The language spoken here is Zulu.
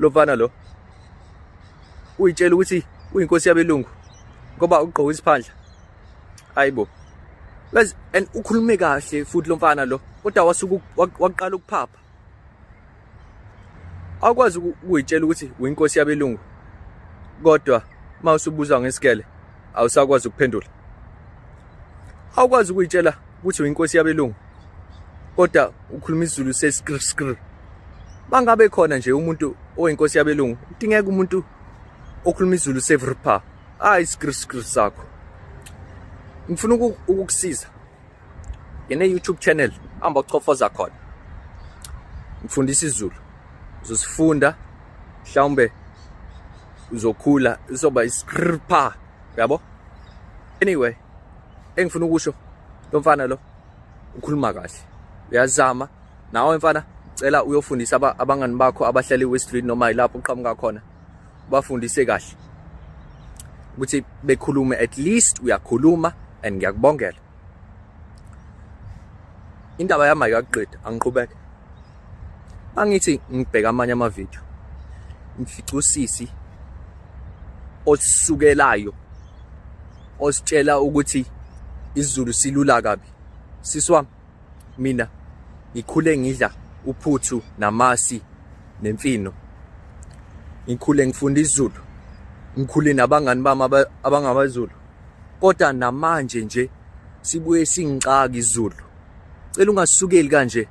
lo mfana lo uyitshela ukuthi uyinkosi yabelungu ngoba ugqoka isiphandla. Hayibo. Yazi and ukhulume kahle futhi lo mfana lo kodwa waqala ukuphapha. Awukwazi ukuyitshela ukuthi uyinkosi yabelungu kodwa mawusubuzwa ngesikele awusakwazi ukuphendula. Awukwazi ukuyitshela ukuthi uyinkosi yabelungu kodwa ukhuluma isiZulu seskr. Bangabe khona nje umuntu oyinkosi yabelungu udingeka umuntu okhuluma isiZulu sevrpa hayi skr sakho. Ngifuna ukukusiza ine YouTube channel amba uchofoza khona ngifundisa isiZulu uzosifunda mhlawumbe uzokhula uzoba iskrpa yabo. Anyway engifuna ukusho lo mfana lo ukhuluma kahle uyazama nawe mfana cela uyofundisa abangani bakho abahlala eWestfield noma ilapho uqhamuka khona bafundise kahle ukuthi bekhulume at least uyakhuluma and ngiyakubongela. Indaba yami ayaqeda angiqhubeke. Angithi ngibheka amanye amavideo ngifica usisi osukelayo ositshela ukuthi isiZulu silula kabi. Sisi wami mina ngikhule ngidla uphuthu namasi nemfino. Ngikhule ngifunda isiZulu. Ngikhule nabangani bami abangabazulu. Kodwa namanje nje sibuye singicaka isiZulu. Cela ungasukeli kanje.